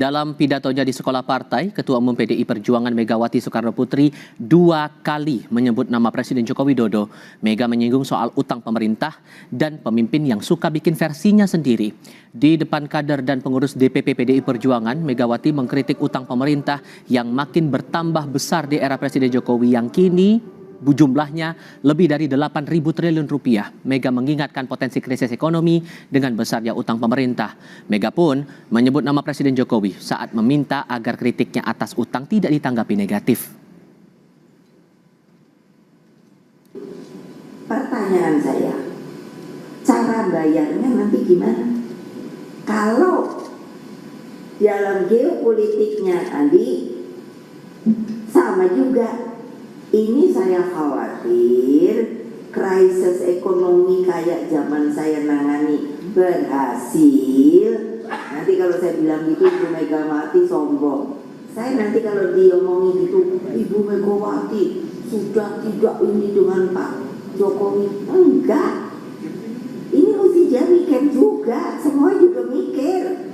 Dalam pidatonya di sekolah partai, Ketua Umum PDI Perjuangan Megawati Soekarnoputri 2 kali menyebut nama Presiden Joko Widodo. Mega menyinggung soal utang pemerintah dan pemimpin yang suka bikin versinya sendiri. Di depan kader dan pengurus DPP PDI Perjuangan, Megawati mengkritik utang pemerintah yang makin bertambah besar di era Presiden Jokowi yang kini jumlahnya lebih dari 8.000 triliun rupiah. Mega mengingatkan potensi krisis ekonomi dengan besarnya utang pemerintah. Mega pun menyebut nama Presiden Jokowi saat meminta agar kritiknya atas utang tidak ditanggapi negatif. Pertanyaan saya, cara bayarnya nanti gimana? Kalau dalam geopolitiknya tadi sama juga. Ini saya khawatir krisis ekonomi kayak zaman saya nangani berhasil. Nanti kalau saya bilang gitu Ibu Megawati sombong. Saya nanti kalau diomongin gitu Ibu Megawati sudah tidak ini dengan Pak Jokowi. Enggak. Ini mesti dia mikir juga. Semua juga mikir.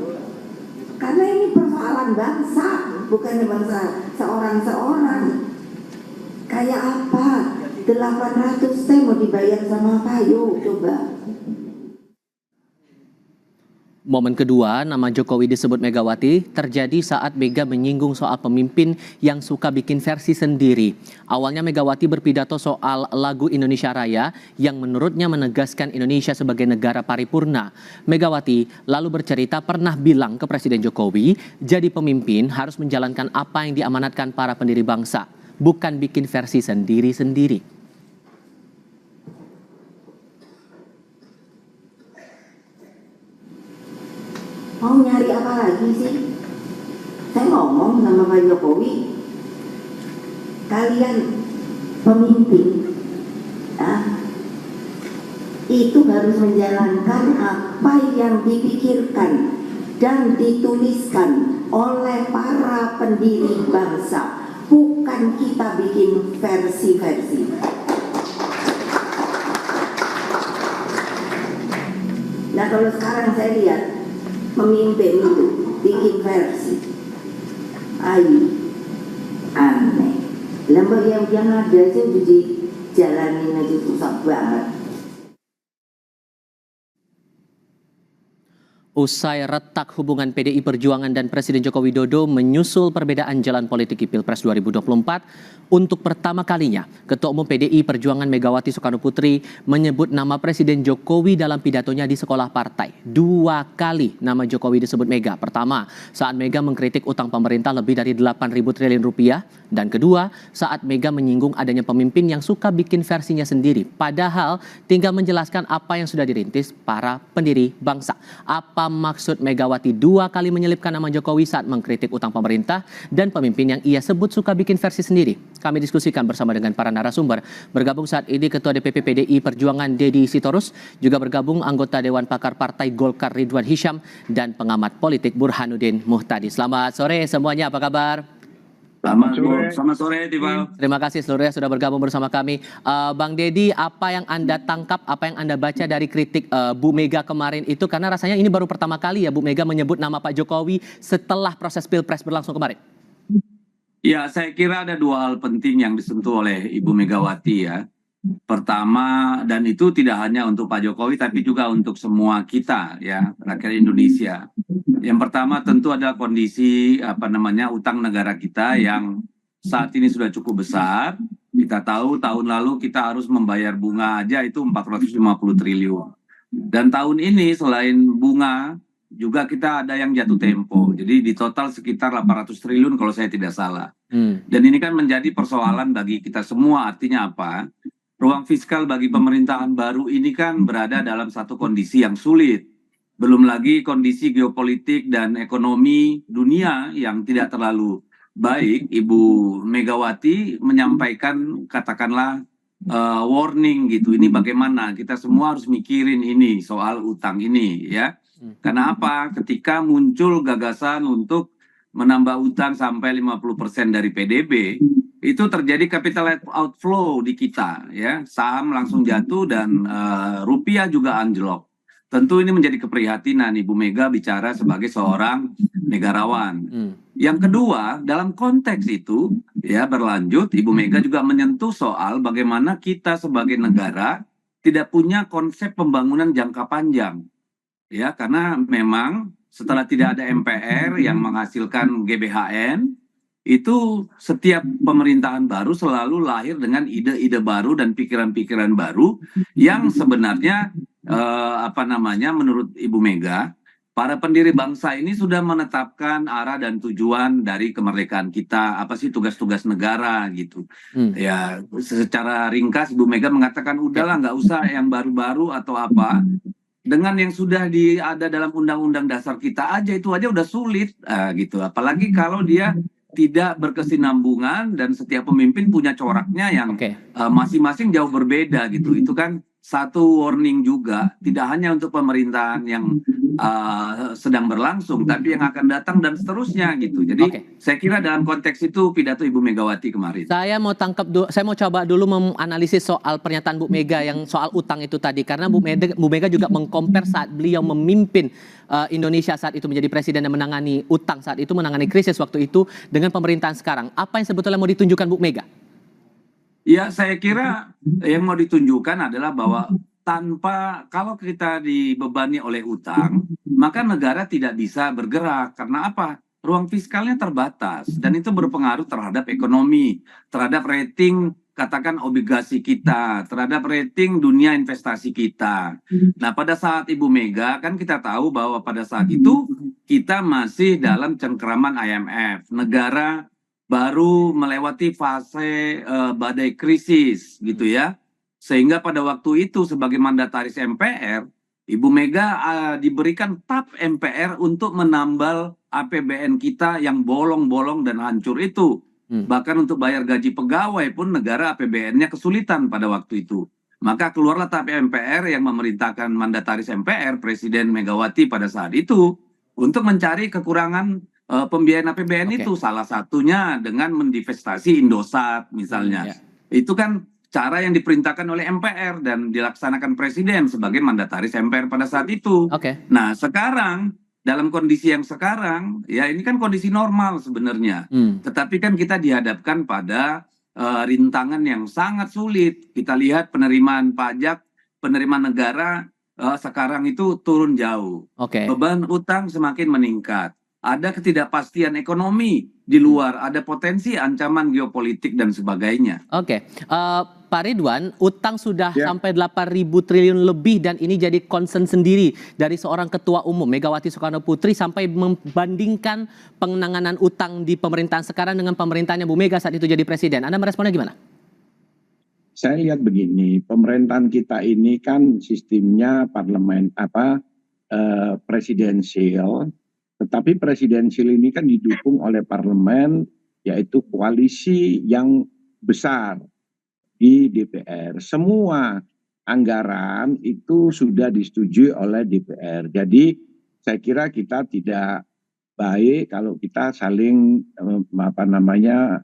Karena ini persoalan bangsa, bukan bangsa seorang-seorang. Kayak apa? 800 T mau dibayar sama apa? Yuk coba. Momen kedua, nama Jokowi disebut Megawati terjadi saat Mega menyinggung soal pemimpin yang suka bikin versi sendiri. Awalnya Megawati berpidato soal lagu Indonesia Raya yang menurutnya menegaskan Indonesia sebagai negara paripurna. Megawati lalu bercerita pernah bilang ke Presiden Jokowi, jadi pemimpin harus menjalankan apa yang diamanatkan para pendiri bangsa, bukan bikin versi sendiri-sendiri. Mau nyari apa lagi sih? Saya ngomong sama Pak Jokowi, kalian pemimpin itu harus menjalankan apa yang dipikirkan dan dituliskan oleh para pendiri bangsa. Bukan kita bikin versi-versi. Nah kalau sekarang saya lihat pemimpin itu bikin versi, aneh. Lembaga yang ada aja jadi jalanin aja susah banget. Usai retak hubungan PDI Perjuangan dan Presiden Joko Widodo menyusul perbedaan jalan politik di Pilpres 2024, untuk pertama kalinya Ketua Umum PDI Perjuangan Megawati Soekarnoputri menyebut nama Presiden Jokowi dalam pidatonya di sekolah partai. 2 kali nama Jokowi disebut Mega. Pertama, saat Mega mengkritik utang pemerintah lebih dari 8.000 triliun rupiah. Dan kedua, saat Mega menyinggung adanya pemimpin yang suka bikin versinya sendiri. Padahal tinggal menjelaskan apa yang sudah dirintis para pendiri bangsa. Apa maksud Megawati 2 kali menyelipkan nama Jokowi saat mengkritik utang pemerintah dan pemimpin yang ia sebut suka bikin versi sendiri? Kami diskusikan bersama dengan para narasumber. Bergabung saat ini Ketua DPP PDI Perjuangan Deddy Sitorus, juga bergabung anggota Dewan Pakar Partai Golkar Ridwan Hisyam dan pengamat politik Burhanuddin Muhtadi. Selamat sore semuanya, apa kabar? Selamat sore, Tival. Terima kasih seluruhnya sudah bergabung bersama kami. Bang Deddy, apa yang Anda tangkap, apa yang Anda baca dari kritik Bu Mega kemarin itu? Karena rasanya ini baru pertama kali ya Bu Mega menyebut nama Pak Jokowi setelah proses Pilpres berlangsung kemarin. Ya, saya kira ada 2 hal penting yang disentuh oleh Ibu Megawati ya. Pertama, dan itu tidak hanya untuk Pak Jokowi tapi juga untuk semua kita ya, rakyat Indonesia. Yang pertama tentu adalah kondisi utang negara kita yang saat ini sudah cukup besar. Kita tahu tahun lalu kita harus membayar bunga aja itu 450 triliun. Dan tahun ini selain bunga juga kita ada yang jatuh tempo. Jadi di total sekitar 800 triliun kalau saya tidak salah. Dan ini kan menjadi persoalan bagi kita semua. Artinya apa? Ruang fiskal bagi pemerintahan baru ini kan berada dalam satu kondisi yang sulit. Belum lagi kondisi geopolitik dan ekonomi dunia yang tidak terlalu baik. Ibu Megawati menyampaikan katakanlah warning gitu. Ini bagaimana? Kita semua harus mikirin ini soal utang ini ya. Karena apa? Ketika muncul gagasan untuk menambah utang sampai 50% dari PDB, itu terjadi capital outflow di kita ya. Saham langsung jatuh dan rupiah juga anjlok. tentu ini menjadi keprihatinan Ibu Mega bicara sebagai seorang negarawan. Yang kedua, dalam konteks itu ya berlanjut, Ibu Mega juga menyentuh soal bagaimana kita sebagai negara tidak punya konsep pembangunan jangka panjang. Ya, karena memang setelah tidak ada MPR yang menghasilkan GBHN, itu setiap pemerintahan baru selalu lahir dengan ide-ide baru dan pikiran-pikiran baru yang sebenarnya menurut Ibu Mega, para pendiri bangsa ini sudah menetapkan arah dan tujuan dari kemerdekaan kita, apa sih tugas-tugas negara gitu. Ya, secara ringkas Ibu Mega mengatakan udahlah nggak usah yang baru-baru atau apa. Dengan yang sudah ada dalam undang-undang dasar kita aja itu aja udah sulit gitu. Apalagi kalau dia tidak berkesinambungan dan setiap pemimpin punya coraknya yang masing-masing jauh berbeda gitu. Itu kan satu warning juga, tidak hanya untuk pemerintahan yang sedang berlangsung, tapi yang akan datang dan seterusnya gitu. Jadi saya kira dalam konteks itu pidato Ibu Megawati kemarin. Saya mau coba dulu menganalisis soal pernyataan Bu Mega yang soal utang itu tadi, karena Bu Mega juga mengkompar saat beliau memimpin Indonesia saat itu menjadi presiden dan menangani utang saat itu, menangani krisis waktu itu dengan pemerintahan sekarang. Apa yang sebetulnya mau ditunjukkan Bu Mega? Ya, saya kira yang mau ditunjukkan adalah bahwa kalau kita dibebani oleh utang, maka negara tidak bisa bergerak. Karena apa? Ruang fiskalnya terbatas dan itu berpengaruh terhadap ekonomi, terhadap rating katakan obligasi kita, terhadap rating dunia investasi kita. Nah, pada saat Ibu Mega kan kita tahu bahwa pada saat itu kita masih dalam cengkeraman IMF, negara baru melewati fase badai krisis gitu ya, sehingga pada waktu itu sebagai mandataris MPR, Ibu Mega diberikan tap MPR untuk menambal APBN kita yang bolong-bolong dan hancur itu. Bahkan untuk bayar gaji pegawai pun negara APBN-nya kesulitan pada waktu itu. Maka keluarlah tap MPR yang memerintahkan mandataris MPR, Presiden Megawati pada saat itu, untuk mencari kekurangan pembiayaan APBN itu, salah satunya dengan mendivestasi Indosat misalnya. Itu kan cara yang diperintahkan oleh MPR dan dilaksanakan Presiden sebagai mandataris MPR pada saat itu. Nah, sekarang dalam kondisi yang sekarang, ya ini kan kondisi normal sebenarnya. Tetapi kan kita dihadapkan pada rintangan yang sangat sulit. Kita lihat penerimaan pajak, penerimaan negara sekarang itu turun jauh. Beban utang semakin meningkat. Ada ketidakpastian ekonomi di luar, ada potensi ancaman geopolitik dan sebagainya. Pak Ridwan, utang sudah sampai 8.000 triliun lebih dan ini jadi concern sendiri dari seorang ketua umum Megawati Soekarno Putri sampai membandingkan penanganan utang di pemerintahan sekarang dengan pemerintahannya Bu Mega saat itu jadi presiden. Anda meresponnya gimana? Saya lihat begini, pemerintahan kita ini kan sistemnya parlemen presidensial. Tetapi presidensial ini kan didukung oleh parlemen, yaitu koalisi yang besar di DPR. Semua anggaran itu sudah disetujui oleh DPR. Jadi saya kira kita tidak baik kalau kita saling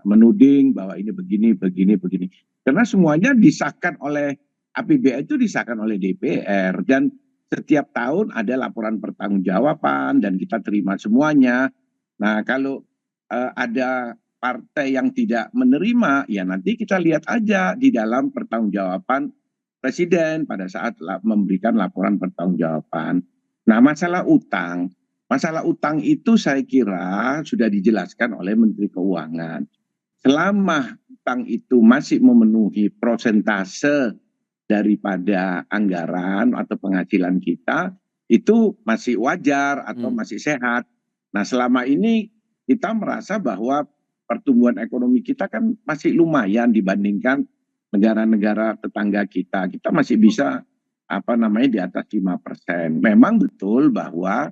menuding bahwa ini begini. Karena semuanya disahkan oleh APBN itu disahkan oleh DPR dan setiap tahun ada laporan pertanggungjawaban dan kita terima semuanya. Nah, kalau ada partai yang tidak menerima, ya nanti kita lihat aja di dalam pertanggungjawaban Presiden pada saat memberikan laporan pertanggungjawaban. Nah, masalah utang itu saya kira sudah dijelaskan oleh Menteri Keuangan. Selama utang itu masih memenuhi prosentase daripada anggaran atau penghasilan kita, itu masih wajar atau masih sehat. Nah, selama ini kita merasa bahwa pertumbuhan ekonomi kita kan masih lumayan dibandingkan negara-negara tetangga kita. Kita masih bisa di atas 5%. Memang betul bahwa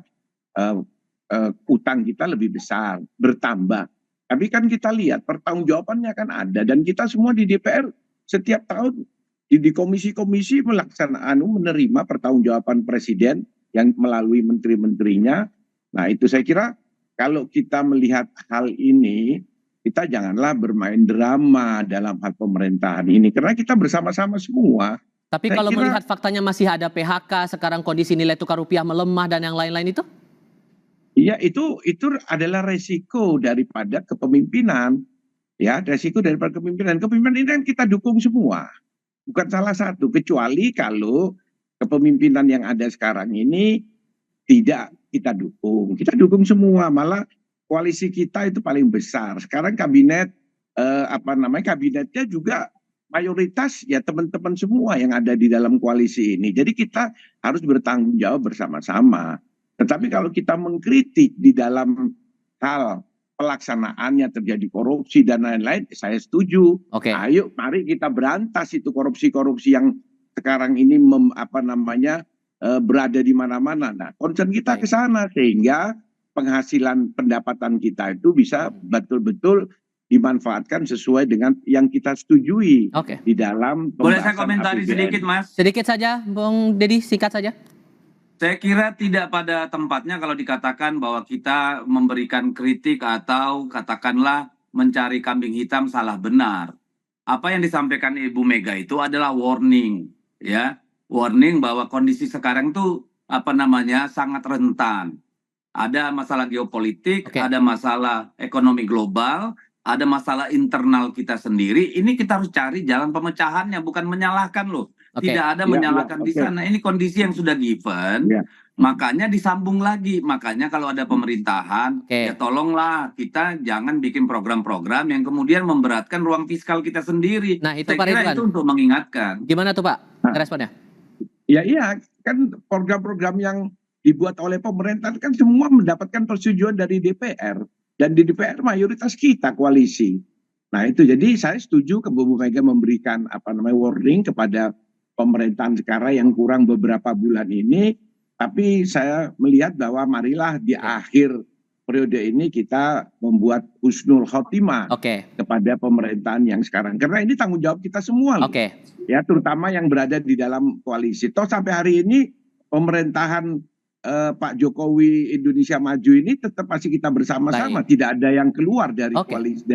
utang kita lebih besar, bertambah. Tapi kan kita lihat pertanggungjawabannya kan ada dan kita semua di DPR setiap tahun di komisi-komisi menerima pertanggungjawaban Presiden yang melalui menteri-menterinya. Nah, itu saya kira kalau kita melihat hal ini, kita janganlah bermain drama dalam hal pemerintahan ini. Karena kita bersama-sama semua Tapi Saya kalau kira melihat faktanya masih ada PHK, sekarang kondisi nilai tukar rupiah melemah dan yang lain-lain itu? ya itu adalah resiko daripada kepemimpinan, ya resiko daripada kepemimpinan. Kepemimpinan ini kan kita dukung semua, bukan salah satu, kecuali kalau kepemimpinan yang ada sekarang ini tidak kita dukung. Kita dukung semua, malah koalisi kita itu paling besar. Sekarang kabinet kabinetnya juga mayoritas ya teman-teman semua yang ada di dalam koalisi ini. Jadi kita harus bertanggung jawab bersama-sama. Tetapi kalau kita mengkritik di dalam hal pelaksanaannya terjadi korupsi dan lain-lain, saya setuju. Oke. Ayo mari kita berantas itu korupsi-korupsi yang sekarang ini berada di mana-mana. Nah, concern kita Baik. ke sana sehingga penghasilan pendapatan kita itu bisa betul-betul dimanfaatkan sesuai dengan yang kita setujui Oke. di dalam Boleh saya pembahasan komentari APBN. sedikit, Mas? Sedikit saja, Bung Dedi, singkat saja. Saya kira tidak pada tempatnya kalau dikatakan bahwa kita memberikan kritik atau katakanlah mencari kambing hitam salah benar. Apa yang disampaikan Ibu Mega itu adalah warning, ya. Warning bahwa kondisi sekarang tuh sangat rentan. Ada masalah geopolitik, Oke. ada masalah ekonomi global, ada masalah internal kita sendiri. Ini kita harus cari jalan pemecahannya, bukan menyalahkan loh. Oke. Tidak ada Ya, menyalahkan di oke. sana. Ini kondisi yang sudah given. Ya. Makanya disambung lagi. Makanya kalau ada pemerintahan, Oke. ya tolonglah kita jangan bikin program-program yang kemudian memberatkan ruang fiskal kita sendiri. Nah, itu Saya Pak kira Ridwan. itu untuk mengingatkan. Gimana tuh Pak Nah. responnya? Ya iya, kan program-program yang dibuat oleh pemerintah kan semua mendapatkan persetujuan dari DPR. Dan di DPR mayoritas kita koalisi. Nah itu, jadi saya setuju ke Bu Mega memberikan warning kepada pemerintahan sekarang yang kurang beberapa bulan ini. Tapi saya melihat bahwa marilah di akhir periode ini kita membuat husnul khotimah Oke. kepada pemerintahan yang sekarang. Karena ini tanggung jawab kita semua loh. Oke. Ya, terutama yang berada di dalam koalisi. Toh sampai hari ini pemerintahan Pak Jokowi Indonesia Maju ini tetap masih kita bersama-sama. Tidak ada yang keluar dari Oke. koalisi,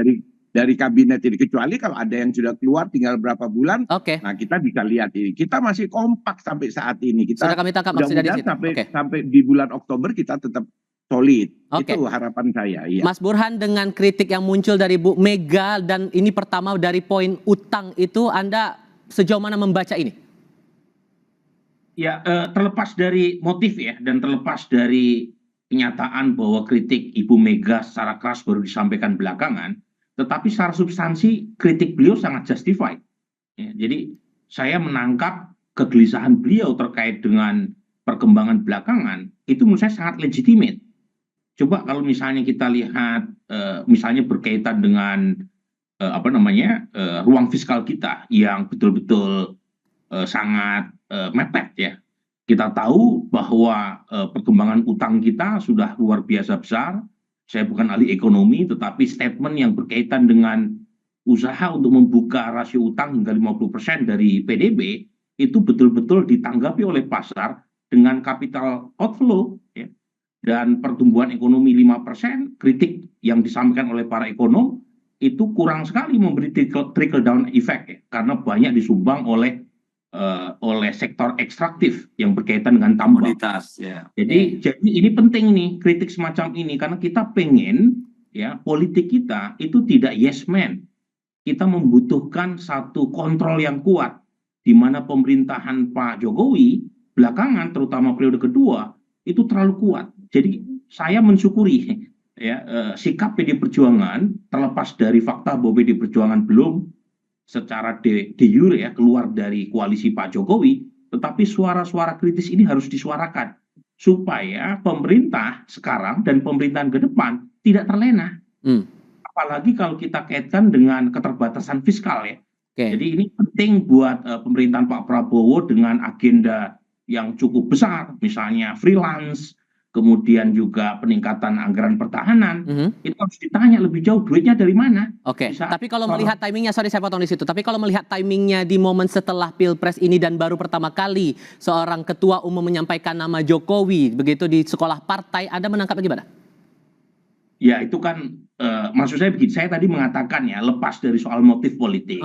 dari kabinet ini, kecuali kalau ada yang sudah keluar tinggal berapa bulan. Oke. Nah kita bisa lihat ini, kita masih kompak sampai saat ini. Kita Sudah kami tangkap maksudnya di situ. mudah-mudahan Oke. sampai di bulan Oktober kita tetap solid. Oke. Itu harapan saya. Iya. Mas Burhan, dengan kritik yang muncul dari Bu Mega dan ini pertama dari poin utang itu, Anda sejauh mana membaca ini? Ya, terlepas dari motif ya, dan terlepas dari kenyataan bahwa kritik Ibu Mega secara keras baru disampaikan belakangan, tetapi secara substansi kritik beliau sangat justified. Ya, jadi saya menangkap kegelisahan beliau terkait dengan perkembangan belakangan, itu menurut saya sangat legitimate. Coba kalau misalnya kita lihat, misalnya berkaitan dengan ruang fiskal kita yang betul-betul sangat mepet ya. Kita tahu bahwa perkembangan utang kita sudah luar biasa besar. Saya bukan ahli ekonomi, tetapi statement yang berkaitan dengan usaha untuk membuka rasio utang hingga 50% dari PDB itu betul-betul ditanggapi oleh pasar dengan capital outflow ya. Dan pertumbuhan ekonomi 5%, kritik yang disampaikan oleh para ekonom itu kurang sekali memberi trickle down effect ya, karena banyak disumbang oleh sektor ekstraktif yang berkaitan dengan tambang. Komoditas, ya. Jadi ini penting nih kritik semacam ini, karena kita pengen ya politik kita itu tidak yes man. Kita membutuhkan satu kontrol yang kuat, di mana pemerintahan Pak Jokowi belakangan terutama periode kedua itu terlalu kuat. Jadi saya mensyukuri ya sikap PD Perjuangan, terlepas dari fakta bahwa PD Perjuangan belum secara de jure ya keluar dari koalisi Pak Jokowi, tetapi suara-suara kritis ini harus disuarakan supaya pemerintah sekarang dan pemerintahan ke depan tidak terlena. Apalagi kalau kita kaitkan dengan keterbatasan fiskal ya. Oke. Jadi ini penting buat pemerintahan Pak Prabowo dengan agenda yang cukup besar, misalnya freelance, kemudian juga peningkatan anggaran pertahanan, itu harus ditanya lebih jauh duitnya dari mana. Oke, tapi kalau melihat timingnya, sorry saya potong di situ, tapi kalau melihat timingnya di momen setelah Pilpres ini dan baru pertama kali seorang ketua umum menyampaikan nama Jokowi begitu di sekolah partai, Anda menangkapnya gimana? Ya itu kan, maksud saya begini, saya tadi mengatakan ya lepas dari soal motif politik,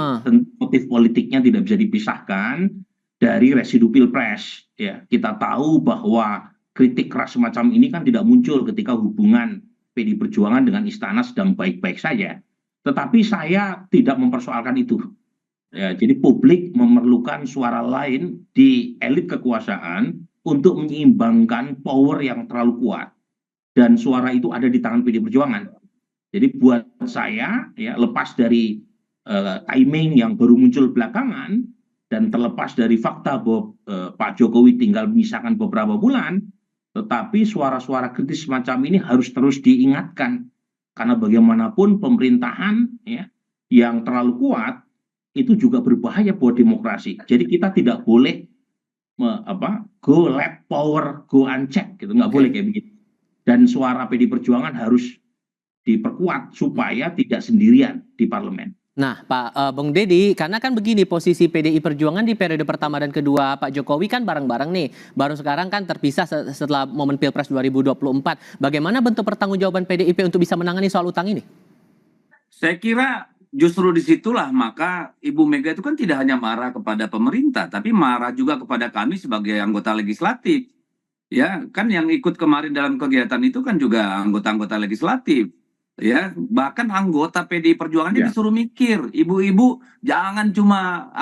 motif politiknya tidak bisa dipisahkan, dari residu pilpres. Ya, kita tahu bahwa kritik keras semacam ini kan tidak muncul ketika hubungan PDI Perjuangan dengan Istana sedang baik-baik saja. Tetapi saya tidak mempersoalkan itu. Ya, jadi publik memerlukan suara lain di elit kekuasaan untuk menyeimbangkan power yang terlalu kuat. Dan suara itu ada di tangan PDI Perjuangan. Jadi buat saya, ya, lepas dari timing yang baru muncul belakangan, dan terlepas dari fakta bahwa Pak Jokowi tinggal misalkan beberapa bulan, tetapi suara-suara kritis semacam ini harus terus diingatkan. Karena bagaimanapun pemerintahan, ya, yang terlalu kuat itu juga berbahaya buat demokrasi. Jadi kita tidak boleh go let power go unchecked, gitu, nggak boleh kayak begitu. Dan suara PDI Perjuangan harus diperkuat supaya tidak sendirian di parlemen. Nah, Bung Deddy, karena kan begini posisi PDI Perjuangan di periode pertama dan kedua Pak Jokowi kan bareng-bareng nih. Baru sekarang kan terpisah setelah momen Pilpres 2024. Bagaimana bentuk pertanggungjawaban PDIP untuk bisa menangani soal utang ini? Saya kira justru disitulah maka Ibu Mega itu kan tidak hanya marah kepada pemerintah, tapi marah juga kepada kami sebagai anggota legislatif. Ya, kan yang ikut kemarin dalam kegiatan itu kan juga anggota-anggota legislatif. Ya, bahkan anggota PDI Perjuangan disuruh mikir, ibu-ibu jangan cuma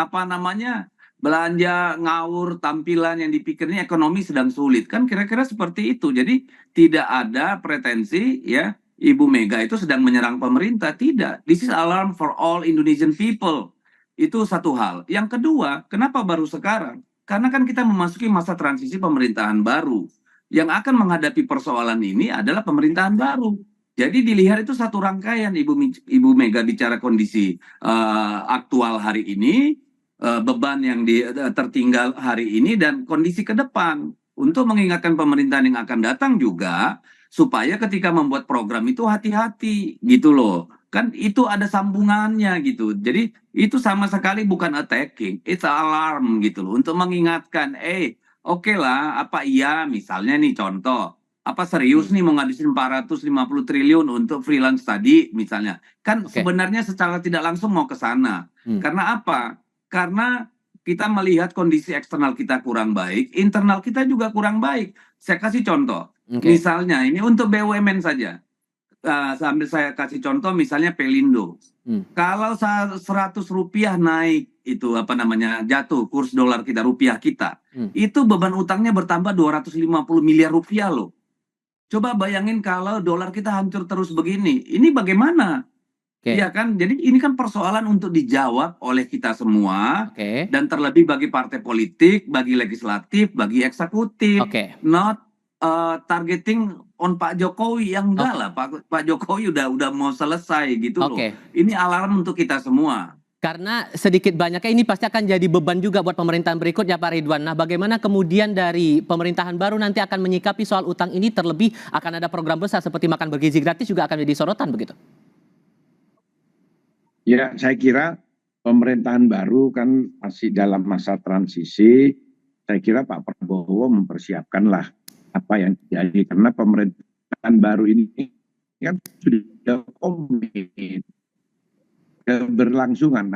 belanja ngawur tampilan yang dipikirnya ekonomi sedang sulit, kan kira-kira seperti itu. Jadi tidak ada pretensi, ya, Ibu Mega itu sedang menyerang pemerintah, tidak. This is alarm for all Indonesian people. Itu satu hal. Yang kedua, kenapa baru sekarang? Karena kan kita memasuki masa transisi pemerintahan baru. Yang akan menghadapi persoalan ini adalah pemerintahan baru. Jadi dilihat itu satu rangkaian. Ibu Mega bicara kondisi aktual hari ini, beban yang tertinggal hari ini, dan kondisi ke depan. Untuk mengingatkan pemerintahan yang akan datang juga, supaya ketika membuat program itu hati-hati gitu loh. Kan itu ada sambungannya gitu. Jadi itu sama sekali bukan attacking, it's alarm gitu loh. Untuk mengingatkan, oke lah, apa iya misalnya nih contoh, apa serius nih mau ngabisin 450 triliun untuk freelance tadi misalnya. Kan sebenarnya secara tidak langsung mau ke sana. Karena apa? Karena kita melihat kondisi eksternal kita kurang baik, internal kita juga kurang baik. Saya kasih contoh. Misalnya ini untuk BUMN saja. Sambil saya kasih contoh misalnya Pelindo. Kalau 100 rupiah naik itu jatuh kurs dolar kita, rupiah kita, itu beban utangnya bertambah 250 miliar rupiah loh. Coba bayangin kalau dolar kita hancur terus begini, ini bagaimana? Iya kan? Jadi ini kan persoalan untuk dijawab oleh kita semua, dan terlebih bagi partai politik, bagi legislatif, bagi eksekutif, not targeting on Pak Jokowi, yang enggak lah, Pak Jokowi udah mau selesai gitu loh. Ini alarm untuk kita semua. Karena sedikit banyaknya ini pasti akan jadi beban juga buat pemerintahan berikutnya, Pak Ridwan. Nah, bagaimana kemudian dari pemerintahan baru nanti akan menyikapi soal utang ini, terlebih akan ada program besar seperti makan bergizi gratis juga akan jadi sorotan begitu? Ya, saya kira pemerintahan baru kan masih dalam masa transisi. Saya kira Pak Prabowo mempersiapkanlah apa yang terjadi, karena pemerintahan baru ini kan sudah komit keberlangsungan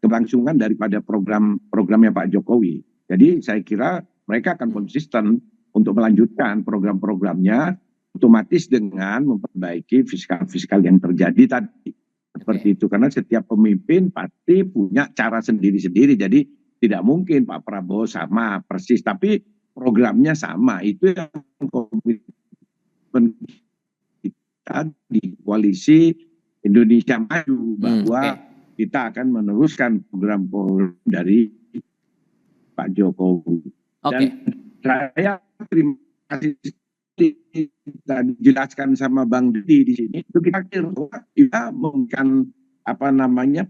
keberlangsungan daripada programnya Pak Jokowi. Jadi saya kira mereka akan konsisten untuk melanjutkan program-programnya, otomatis dengan memperbaiki fiskal yang terjadi tadi. Seperti itu, karena setiap pemimpin pasti punya cara sendiri-sendiri. Jadi tidak mungkin Pak Prabowo sama persis, tapi programnya sama. Itu yang komitmen kita di koalisi Indonesia Maju, bahwa kita akan meneruskan program dari Pak Jokowi. Dan saya terima kasih tadi dijelaskan sama Bang Deddy di sini. Itu kita memberikan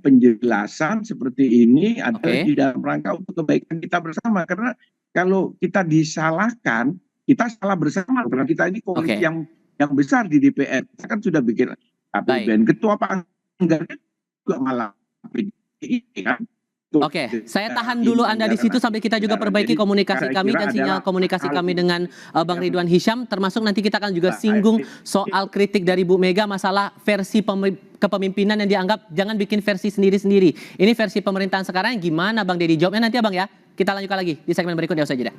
penjelasan seperti ini adalah di dalam rangka untuk kebaikan kita bersama. Karena kalau kita disalahkan, kita salah bersama. Karena kita ini koalisi yang besar di DPR. Kita kan sudah bikin APBN, ketua Panggarnya juga malah ini kan. Saya tahan dulu Anda di situ sampai kita juga perbaiki komunikasi kami dan sinyal komunikasi kami dengan Bang Ridwan Hisyam, termasuk nanti kita akan juga singgung soal kritik dari Bu Mega masalah versi kepemimpinan yang dianggap jangan bikin versi sendiri-sendiri. Ini versi pemerintahan sekarang gimana Bang Deddy? Jawabnya nanti ya Bang ya. Kita lanjutkan lagi di segmen berikutnya usai jeda.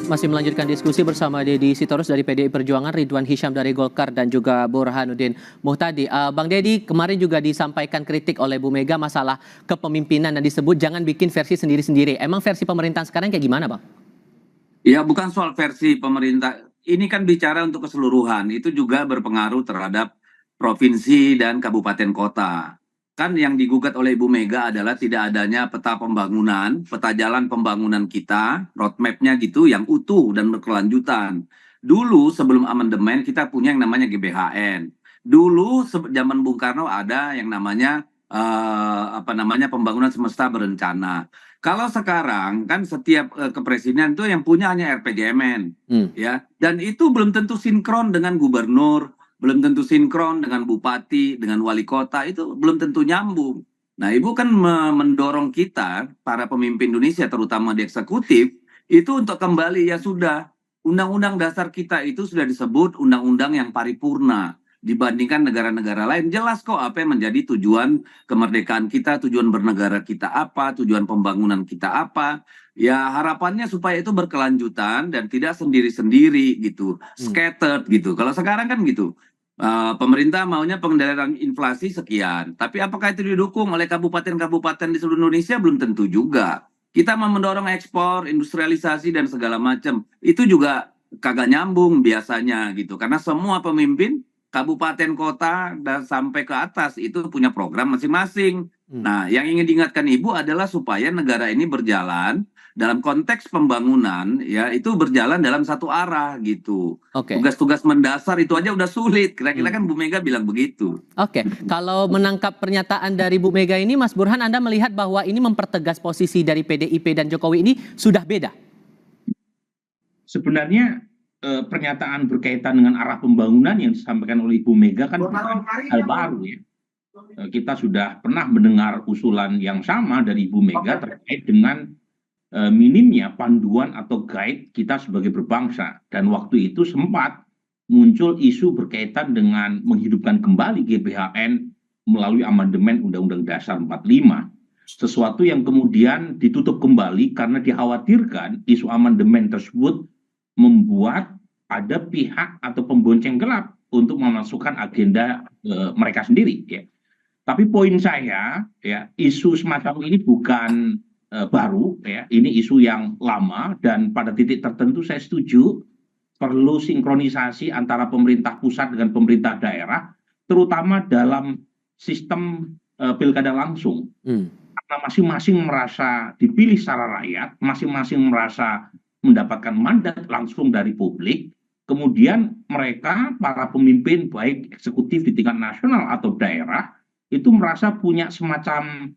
Masih melanjutkan diskusi bersama Deddy Sitorus dari PDI Perjuangan, Ridwan Hisyam dari Golkar, dan juga Burhanuddin Muhtadi. Bang Deddy, kemarin juga disampaikan kritik oleh Bu Mega masalah kepemimpinan dan disebut jangan bikin versi sendiri-sendiri. Emang versi pemerintahan sekarang kayak gimana Bang? Ya, bukan soal versi pemerintah. Ini kan bicara untuk keseluruhan. Itu juga berpengaruh terhadap provinsi dan kabupaten kota. Kan yang digugat oleh Ibu Mega adalah tidak adanya peta pembangunan, peta jalan pembangunan kita, roadmap-nya gitu yang utuh dan berkelanjutan. Dulu sebelum amandemen kita punya yang namanya GBHN. Dulu zaman Bung Karno ada yang namanya pembangunan semesta berencana. Kalau sekarang kan setiap kepresidenan itu yang punya hanya RPJMN, ya, dan itu belum tentu sinkron dengan gubernur, belum tentu sinkron dengan bupati, dengan wali kota, itu belum tentu nyambung. Nah, Ibu kan mendorong kita, para pemimpin Indonesia, terutama di eksekutif, itu untuk kembali, ya sudah, undang-undang dasar kita itu sudah disebut undang-undang yang paripurna. Dibandingkan negara-negara lain, jelas kok apa yang menjadi tujuan kemerdekaan kita, tujuan bernegara kita apa, tujuan pembangunan kita apa. Ya harapannya supaya itu berkelanjutan dan tidak sendiri-sendiri gitu, scattered gitu. Kalau sekarang kan gitu, pemerintah maunya pengendalian inflasi sekian, tapi apakah itu didukung oleh kabupaten-kabupaten di seluruh Indonesia? Belum tentu juga. Kita mau mendorong ekspor, industrialisasi dan segala macam, itu juga kagak nyambung biasanya gitu, karena semua pemimpin kabupaten kota dan sampai ke atas itu punya program masing-masing. Nah, yang ingin diingatkan Ibu adalah supaya negara ini berjalan dalam konteks pembangunan, ya itu berjalan dalam satu arah gitu. Tugas-tugas mendasar itu aja udah sulit. Kira-kira kan Bu Mega bilang begitu. Kalau menangkap pernyataan dari Bu Mega ini, Mas Burhan, Anda melihat bahwa ini mempertegas posisi dari PDIP dan Jokowi ini sudah beda? Sebenarnya pernyataan berkaitan dengan arah pembangunan yang disampaikan oleh Ibu Mega kan bukan hal baru ya. Kita sudah pernah mendengar usulan yang sama dari Ibu Mega terkait dengan minimnya panduan atau guide kita sebagai berbangsa, dan waktu itu sempat muncul isu berkaitan dengan menghidupkan kembali GBHN melalui amandemen Undang-Undang Dasar 45, sesuatu yang kemudian ditutup kembali karena dikhawatirkan isu amandemen tersebut membuat ada pihak atau pembonceng gelap untuk memasukkan agenda mereka sendiri ya. Tapi poin saya ya, isu semacam ini bukan baru ya, ini isu yang lama, dan pada titik tertentu saya setuju perlu sinkronisasi antara pemerintah pusat dengan pemerintah daerah, terutama dalam sistem pilkada langsung. Karena masing-masing merasa dipilih secara rakyat, masing-masing merasa mendapatkan mandat langsung dari publik, kemudian mereka, para pemimpin baik eksekutif di tingkat nasional atau daerah, itu merasa punya semacam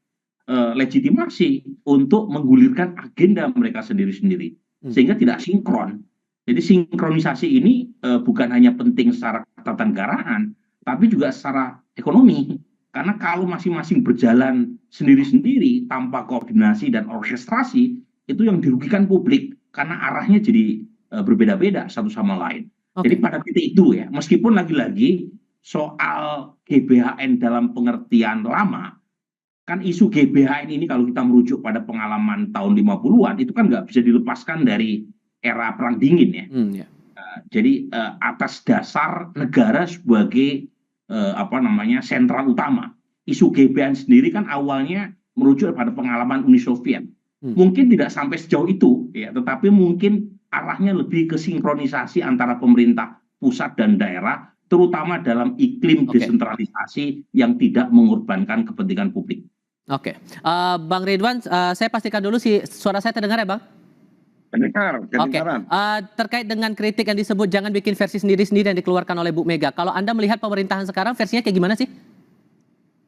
legitimasi untuk menggulirkan agenda mereka sendiri-sendiri, sehingga tidak sinkron. Jadi sinkronisasi ini bukan hanya penting secara ketatanegaraan, tapi juga secara ekonomi. Karena kalau masing-masing berjalan sendiri-sendiri tanpa koordinasi dan orkestrasi, itu yang dirugikan publik, karena arahnya jadi berbeda-beda satu sama lain. Jadi pada titik itu ya, meskipun lagi-lagi soal GBHN dalam pengertian lama, kan isu GBHN ini kalau kita merujuk pada pengalaman tahun 50-an itu kan nggak bisa dilepaskan dari era Perang Dingin ya. Jadi atas dasar negara sebagai sentral utama. Isu GBHN sendiri kan awalnya merujuk pada pengalaman Uni Soviet. Mungkin tidak sampai sejauh itu ya, tetapi mungkin arahnya lebih ke sinkronisasi antara pemerintah pusat dan daerah, terutama dalam iklim desentralisasi yang tidak mengorbankan kepentingan publik. Bang Ridwan, saya pastikan dulu suara saya terdengar ya Bang? Kedengaran. Terkait dengan kritik yang disebut jangan bikin versi sendiri-sendiri yang dikeluarkan oleh Bu Mega, kalau Anda melihat pemerintahan sekarang versinya kayak gimana sih?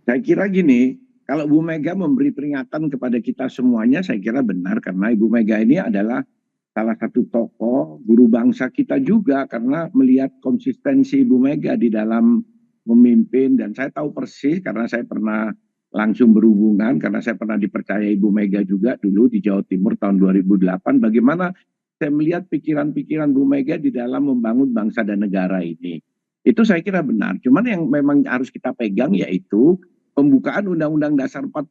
Saya kira gini, kalau Bu Mega memberi peringatan kepada kita semuanya, saya kira benar, karena Ibu Mega ini adalah salah satu tokoh guru bangsa kita juga, karena melihat konsistensi Ibu Mega di dalam memimpin, dan saya tahu persis karena saya pernah langsung berhubungan karena saya pernah dipercaya Ibu Mega juga dulu di Jawa Timur tahun 2008. Bagaimana saya melihat pikiran-pikiran Bu Mega di dalam membangun bangsa dan negara ini. Itu saya kira benar. Cuman yang memang harus kita pegang yaitu pembukaan Undang-Undang Dasar 45.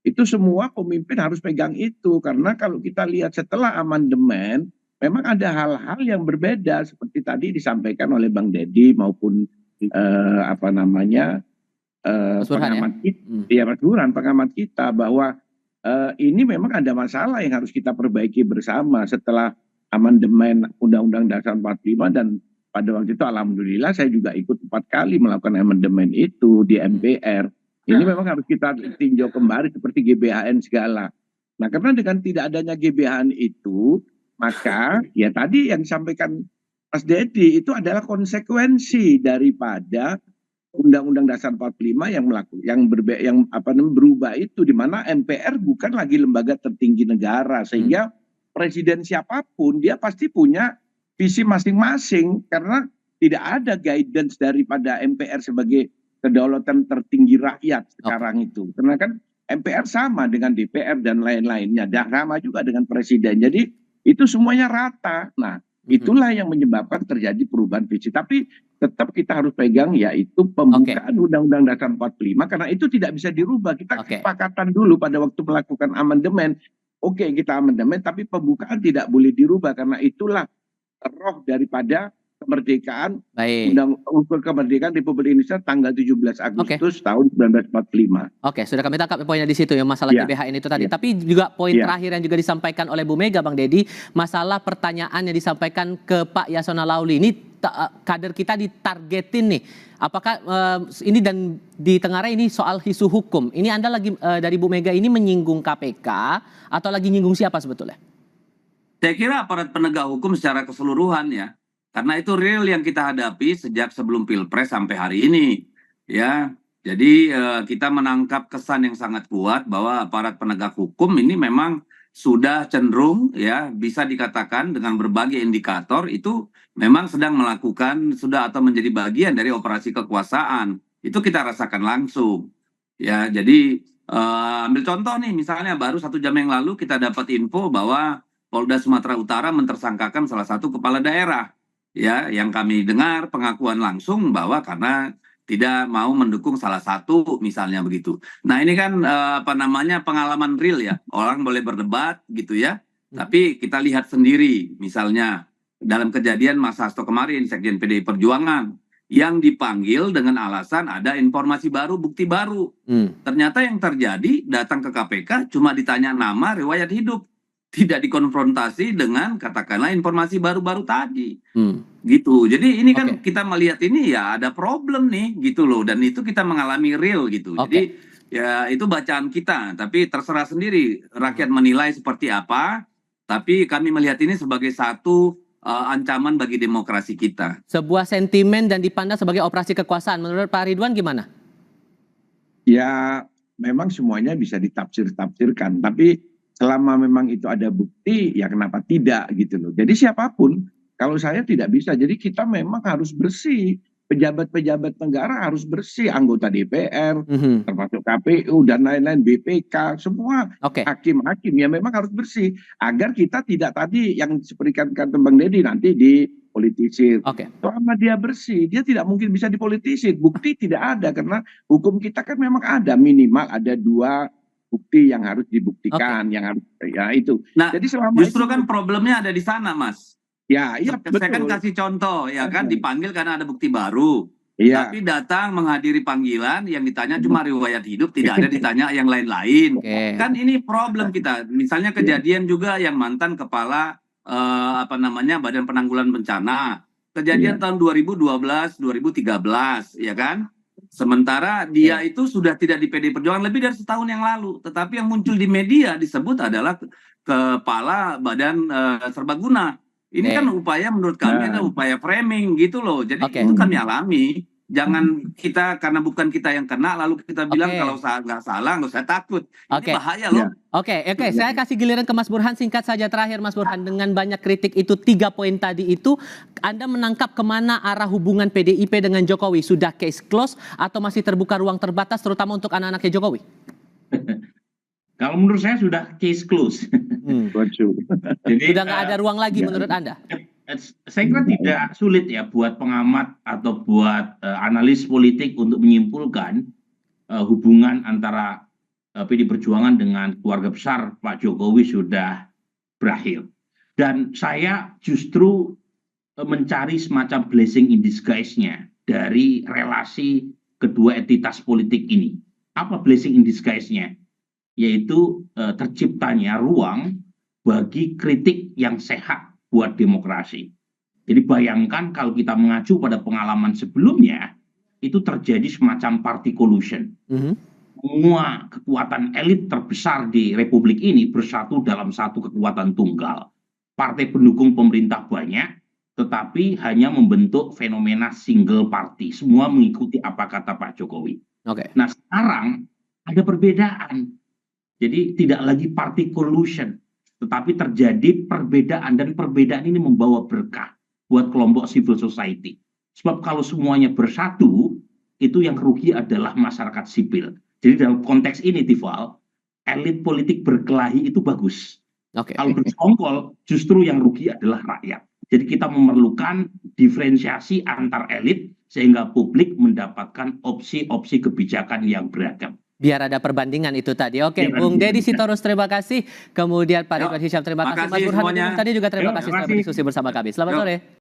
Itu semua pemimpin harus pegang itu. Karena kalau kita lihat setelah amandemen, memang ada hal-hal yang berbeda. Seperti tadi disampaikan oleh Bang Deddy maupun Mas Burhan ya? pengamat kita, ya Mas Burhan, pengamat kita bahwa ini memang ada masalah yang harus kita perbaiki bersama setelah amandemen Undang-Undang Dasar 45 dan pada waktu itu alhamdulillah saya juga ikut 4 kali melakukan amandemen itu di MPR. Ini memang harus kita tinjau kembali seperti GBHN segala. Nah karena dengan tidak adanya GBHN itu maka ya tadi yang disampaikan Mas Deddy itu adalah konsekuensi daripada Undang-Undang Dasar 45 yang berubah itu di mana MPR bukan lagi lembaga tertinggi negara sehingga presiden siapapun dia pasti punya visi masing-masing karena tidak ada guidance daripada MPR sebagai kedaulatan tertinggi rakyat sekarang itu. Karena kan MPR sama dengan DPR dan lain-lainnya dan sama juga dengan presiden. Jadi itu semuanya rata. Nah, itulah yang menyebabkan terjadi perubahan visi. Tapi tetap kita harus pegang yaitu pembukaan Undang-Undang Dasar 45 karena itu tidak bisa dirubah. Kita kesepakatan dulu pada waktu melakukan amandemen. Oke, kita amandemen tapi pembukaan tidak boleh dirubah karena itulah roh daripada kemerdekaan kemerdekaan Republik Indonesia tanggal 17 Agustus tahun 1945. Oke, sudah kami tangkap poinnya di situ ya masalah GBHN itu tadi. Tapi juga poin terakhir yang juga disampaikan oleh Bu Mega, Bang Deddy, masalah pertanyaan yang disampaikan ke Pak Yasona Lauli ini kader kita ditargetin nih. Apakah ini dan di Tenggareh ini soal isu hukum? Ini Anda lagi dari Bu Mega ini menyinggung KPK atau lagi nyinggung siapa sebetulnya? Saya kira aparat penegak hukum secara keseluruhan ya. Karena itu real yang kita hadapi sejak sebelum Pilpres sampai hari ini. Ya, jadi kita menangkap kesan yang sangat kuat bahwa aparat penegak hukum ini memang sudah cenderung ya bisa dikatakan dengan berbagai indikator itu memang sedang melakukan atau menjadi bagian dari operasi kekuasaan. Itu kita rasakan langsung. Ya, jadi ambil contoh nih misalnya baru 1 jam yang lalu kita dapat info bahwa Polda Sumatera Utara mentersangkakan salah satu kepala daerah. Ya, yang kami dengar pengakuan langsung bahwa karena tidak mau mendukung salah satu misalnya begitu. Nah ini kan pengalaman real ya. Orang boleh berdebat gitu ya. Tapi kita lihat sendiri misalnya dalam kejadian Mas Hasto kemarin Sekjen PDI Perjuangan yang dipanggil dengan alasan ada informasi baru, bukti baru. Ternyata yang terjadi datang ke KPK cuma ditanya nama, riwayat hidup. Tidak dikonfrontasi dengan katakanlah informasi baru-baru tadi. Gitu. Jadi ini kan kita melihat ini ya ada problem nih gitu loh. Dan itu kita mengalami real gitu. Jadi ya itu bacaan kita. Tapi terserah sendiri rakyat menilai seperti apa. Tapi kami melihat ini sebagai satu ancaman bagi demokrasi kita. Sebuah sentimen dan dipandang sebagai operasi kekuasaan. Menurut Pak Ridwan gimana? Ya memang semuanya bisa ditafsir-tafsirkan. Tapi selama memang itu ada bukti, ya kenapa tidak gitu loh. Jadi siapapun, kalau saya tidak bisa. Jadi kita memang harus bersih. Pejabat-pejabat negara harus bersih. Anggota DPR, termasuk KPU, dan lain-lain, BPK, semua hakim-hakim ya memang harus bersih. Agar kita tidak tadi yang seperti kata Bang Deddy nanti dipolitisir. Selama dia bersih, dia tidak mungkin bisa dipolitisir. Bukti tidak ada, karena hukum kita kan memang ada. Minimal ada 2 bukti yang harus dibuktikan, yang harus ya itu. Nah, jadi justru kan problemnya ada di sana, Mas. Ya, iya betul. Saya kan kasih contoh, ya kan dipanggil karena ada bukti baru. Tapi datang menghadiri panggilan yang ditanya cuma riwayat hidup, tidak ada ditanya yang lain-lain. Kan ini problem kita. Misalnya kejadian juga yang mantan kepala Badan Penanggulangan Bencana. Kejadian tahun 2012, 2013, ya kan? Sementara dia itu sudah tidak di PDI Perjuangan lebih dari setahun yang lalu. Tetapi yang muncul di media disebut adalah kepala Badan Serbaguna. Ini kan upaya menurut kami adalah upaya framing gitu loh. Jadi itu kami alami. Jangan kita karena bukan kita yang kena lalu kita bilang Oke. kalau nggak salah nggak usah takut. Ini Oke. bahaya loh. Oke, saya kasih giliran ke Mas Burhan singkat saja terakhir Mas Burhan, dengan banyak kritik itu 3 poin tadi itu Anda menangkap kemana arah hubungan PDIP dengan Jokowi, sudah case close atau masih terbuka ruang terbatas terutama untuk anak-anaknya Jokowi? Kalau menurut saya sudah case close. Jadi Sudah nggak ada ruang lagi menurut Anda? saya kira tidak sulit ya buat pengamat atau buat analis politik untuk menyimpulkan hubungan antara PD Perjuangan dengan keluarga besar Pak Jokowi sudah berakhir. Dan saya justru mencari semacam blessing in disguise-nya dari relasi kedua entitas politik ini. Apa blessing in disguise-nya? Yaitu terciptanya ruang bagi kritik yang sehat buat demokrasi. Jadi bayangkan kalau kita mengacu pada pengalaman sebelumnya, itu terjadi semacam party collusion. Semua kekuatan elit terbesar di Republik ini bersatu dalam satu kekuatan tunggal. Partai pendukung pemerintah banyak, tetapi hanya membentuk fenomena single party. Semua mengikuti apa kata Pak Jokowi. Oke. Nah sekarang ada perbedaan. Jadi tidak lagi party collusion, tetapi terjadi perbedaan, dan perbedaan ini membawa berkah buat kelompok civil society. Sebab kalau semuanya bersatu, itu yang rugi adalah masyarakat sipil. Jadi dalam konteks ini, Tifal, elit politik berkelahi itu bagus. Oke. Kalau bersekongkol, justru yang rugi adalah rakyat. Jadi kita memerlukan diferensiasi antar elit sehingga publik mendapatkan opsi-opsi kebijakan yang beragam. Biar ada perbandingan itu tadi. Oke, Bung Deddy Sitorus terima kasih. Kemudian Pak Ridwan Hisyam terima kasih. Mas Burhan tadi juga terima kasih sudah berdiskusi bersama kami. Selamat sore.